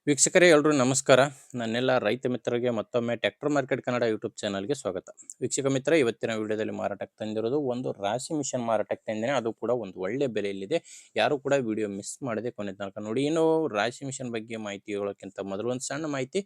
ವೀಕ್ಷಕರೇ ಎಲ್ಲರೂ ನಮಸ್ಕಾರ. ನನ್ನೆಲ್ಲ ರೈತ ಮಿತ್ರರಿಗೆ ಮತ್ತೊಮ್ಮೆ ಟ್ರ್ಯಾಕ್ಟರ್ ಮಾರ್ಕೆಟ್ ಕನ್ನಡ ಯೂಟ್ಯೂಬ್ ಚಾನಲ್ಗೆ ಸ್ವಾಗತ. ವೀಕ್ಷಕ ಮಿತ್ರ, ಇವತ್ತಿನ ವಿಡಿಯೋದಲ್ಲಿ ಮಾರಾಟಕ್ಕೆ ತಂದಿರೋದು ಒಂದು ರಾಶಿ ಮಿಷನ್ ಮಾರಾಟಕ್ಕೆ ತಂದಿದ್ದೇನೆ. ಅದು ಕೂಡ ಒಂದು ಒಳ್ಳೆ ಬೆಲೆಯಲ್ಲಿದೆ. ಯಾರು ಕೂಡ ವಿಡಿಯೋ ಮಿಸ್ ಮಾಡದೆ ಕೊನೆ ತನಕ ನೋಡಿ. ಇನ್ನು ರಾಶಿ ಮಿಷನ್ ಬಗ್ಗೆ ಮಾಹಿತಿ ಹೇಳೋಕ್ಕಿಂತ ಮೊದಲು ಒಂದು ಸಣ್ಣ ಮಾಹಿತಿ.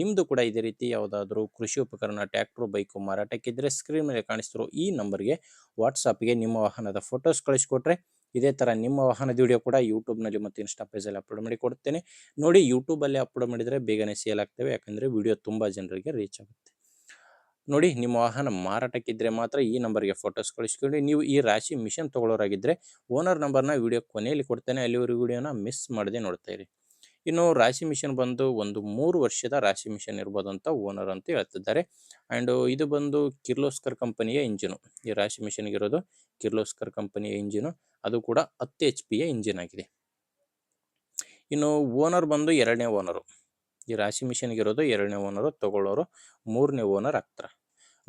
ನಿಮ್ಮದು ಕೂಡ ಇದೇ ರೀತಿ ಯಾವುದಾದ್ರೂ ಕೃಷಿ ಉಪಕರಣ, ಟ್ರ್ಯಾಕ್ಟರ್, ಬೈಕು ಮಾರಾಟಕ್ಕಿದ್ದರೆ ಸ್ಕ್ರೀನ್ ಮೇಲೆ ಕಾಣಿಸ್ತಿರೋ ಈ ನಂಬರ್ಗೆ ವಾಟ್ಸಾಪ್ಗೆ ನಿಮ್ಮ ವಾಹನದ ಫೋಟೋಸ್ ಕಳಿಸ್ಕೊಟ್ರೆ ಇದೇ ಥರ ನಿಮ್ಮ ವಾಹನದ ವಿಡಿಯೋ ಕೂಡ ಯೂಟ್ಯೂಬ್ನಲ್ಲಿ ಮತ್ತು ಇನ್ಸ್ಟಾ ಪೇಜಲ್ಲಿ ಅಪ್ಲೋಡ್ ಮಾಡಿ ಕೊಡ್ತೇನೆ. ನೋಡಿ, ಯೂಟ್ಯೂಬಲ್ಲಿ ಅಪ್ಲೋಡ್ ಮಾಡಿದರೆ ಬೇಗನೆ ಸೇಲ್ ಆಗ್ತವೆ, ಯಾಕಂದರೆ ವಿಡಿಯೋ ತುಂಬ ಜನರಿಗೆ ರೀಚ್ ಆಗುತ್ತೆ. ನೋಡಿ, ನಿಮ್ಮ ವಾಹನ ಮಾರಾಟಕ್ಕಿದ್ದರೆ ಮಾತ್ರ ಈ ನಂಬರ್ಗೆ ಫೋಟೋಸ್ ಕಳಿಸ್ಕೊಂಡು, ನೀವು ಈ ರಾಶಿ ಮಿಷನ್ ತೊಗೊಳೋರಾಗಿದ್ದರೆ ಓನರ್ ನಂಬರ್ನ ವಿಡಿಯೋ ಕೊನೆಯಲ್ಲಿ ಕೊಡ್ತೇನೆ, ಅಲ್ಲಿವರೆಗೂ ವಿಡಿಯೋನ ಮಿಸ್ ಮಾಡದೆ ನೋಡ್ತಾ ಇರಿ. ಇನ್ನು ರಾಶಿ ಮಿಷನ್ ಬಂದು ಒಂದು 3 ವರ್ಷದ ರಾಶಿ ಮಿಷನ್ ಇರ್ಬೋದು ಅಂತ ಓನರ್ ಅಂತ ಹೇಳ್ತಿದ್ದಾರೆ. ಆ್ಯಂಡ್ ಇದು ಬಂದು ಕಿರ್ಲೋಸ್ಕರ್ ಕಂಪನಿಯ ಇಂಜಿನು. ಈ ರಾಶಿ ಮಿಷನ್ಗೆ ಇರೋದು ಕಿರ್ಲೋಸ್ಕರ್ ಕಂಪನಿಯ ಇಂಜಿನು. ಅದು ಕೂಡ 10 HP ಇಂಜಿನ್ ಆಗಿದೆ. ಇನ್ನು ಓನರ್ ಬಂದು 2ನೇ ಓನರು. ಈ ರಾಶಿ ಮಿಷನ್ಗೆ ಇರೋದು 2ನೇ ಓನರು, ತಗೊಳ್ಳೋರು 3ನೇ ಓನರ್ ಆಗ್ತಾರೆ.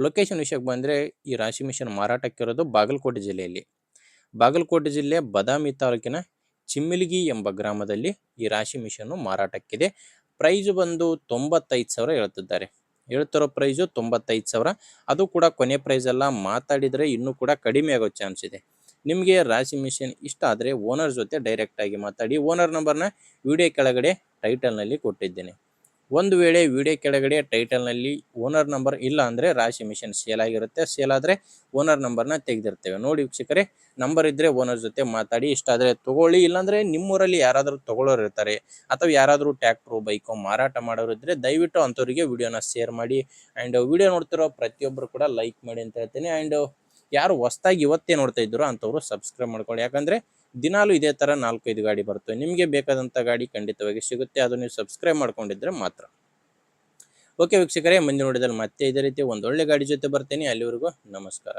ಲೊಕೇಶನ್ ವಿಷಯಕ್ಕೆ ಬಂದರೆ ಈ ರಾಶಿ ಮಿಷನ್ ಮಾರಾಟಕ್ಕಿರೋದು ಬಾಗಲಕೋಟೆ ಜಿಲ್ಲೆಯಲ್ಲಿ. ಬಾಗಲಕೋಟೆ ಜಿಲ್ಲೆ ಬದಾಮಿ ತಾಲೂಕಿನ ಚಿಮ್ಮಿಲಿಗಿ ಎಂಬ ಗ್ರಾಮದಲ್ಲಿ ಈ ರಾಶಿ ಮಿಷನ್ನು ಮಾರಾಟಕ್ಕಿದೆ. ಪ್ರೈಸು ಬಂದು 95,000 ಹೇಳ್ತಿದ್ದಾರೆ. ಹೇಳ್ತಿರೋ ಪ್ರೈಸು 95,000. ಅದು ಕೂಡ ಕೊನೆ ಪ್ರೈಸ್ ಅಲ್ಲ, ಮಾತಾಡಿದರೆ ಇನ್ನೂ ಕೂಡ ಕಡಿಮೆ ಆಗೋ ಚಾನ್ಸ್ ಇದೆ. ನಿಮಗೆ ರಾಶಿ ಮಿಷನ್ ಇಷ್ಟ ಆದರೆ ಓನರ್ ಜೊತೆ ಡೈರೆಕ್ಟಾಗಿ ಮಾತಾಡಿ. ಓನರ್ ನಂಬರ್ನ ವಿಡಿಯೋ ಕೆಳಗಡೆ ಟೈಟಲ್ನಲ್ಲಿ ಕೊಟ್ಟಿದ್ದೇನೆ. ಒಂದು ವೇಳೆ ವಿಡಿಯೋ ಕೆಳಗಡೆ ಟೈಟಲ್ನಲ್ಲಿ ಓನರ್ ನಂಬರ್ ಇಲ್ಲ ಅಂದರೆ ರಾಶಿ ಮಿಷನ್ ಸೇಲ್ ಆಗಿರುತ್ತೆ. ಸೇಲ್ ಆದರೆ ಓನರ್ ನಂಬರ್ನ ತೆಗೆದಿರ್ತೇವೆ. ನೋಡಿ ವೀಕ್ಷಕರೇ, ನಂಬರ್ ಇದ್ದರೆ ಓನರ್ ಜೊತೆ ಮಾತಾಡಿ. ಇಷ್ಟ ಆದರೆ ತೊಗೊಳ್ಳಿ, ಇಲ್ಲಾಂದರೆ ನಿಮ್ಮೂರಲ್ಲಿ ಯಾರಾದರೂ ತೊಗೊಳ್ಳೋರು ಇರ್ತಾರೆ ಅಥವಾ ಯಾರಾದರೂ ಟ್ರ್ಯಾಕ್ಟ್ರು, ಬೈಕು ಮಾರಾಟ ಮಾಡೋರು ಇದ್ದರೆ ದಯವಿಟ್ಟು ಅಂಥವರಿಗೆ ವಿಡಿಯೋನ ಶೇರ್ ಮಾಡಿ. ಆ್ಯಂಡ್ ವಿಡಿಯೋ ನೋಡ್ತಿರೋ ಪ್ರತಿಯೊಬ್ಬರು ಕೂಡ ಲೈಕ್ ಮಾಡಿ ಅಂತ ಹೇಳ್ತೀನಿ. ಆ್ಯಂಡ್ ಯಾರು ಹೊಸ್ದಾಗಿ ಇವತ್ತೇ ನೋಡ್ತಾ ಇದ್ದೀರೋ ಅಂಥವ್ರು ಸಬ್ಸ್ಕ್ರೈಬ್ ಮಾಡ್ಕೊಳ್ಳಿ. ಯಾಕಂದರೆ ದಿನಾಲೂ ಇದೇ ಥರ 4-5 ಗಾಡಿ ಬರ್ತವೆ. ನಿಮಗೆ ಬೇಕಾದಂಥ ಗಾಡಿ ಖಂಡಿತವಾಗಿ ಸಿಗುತ್ತೆ, ಅದು ನೀವು ಸಬ್ಸ್ಕ್ರೈಬ್ ಮಾಡ್ಕೊಂಡಿದ್ರೆ ಮಾತ್ರ. ಓಕೆ ವೀಕ್ಷಕರೇ, ಮುಂದಿನ ನೋಡಿದಲ್ಲಿ ಮತ್ತೆ ಇದೇ ರೀತಿ ಒಂದೊಳ್ಳೆ ಗಾಡಿ ಜೊತೆ ಬರ್ತೇನೆ. ಅಲ್ಲಿವರೆಗೂ ನಮಸ್ಕಾರ.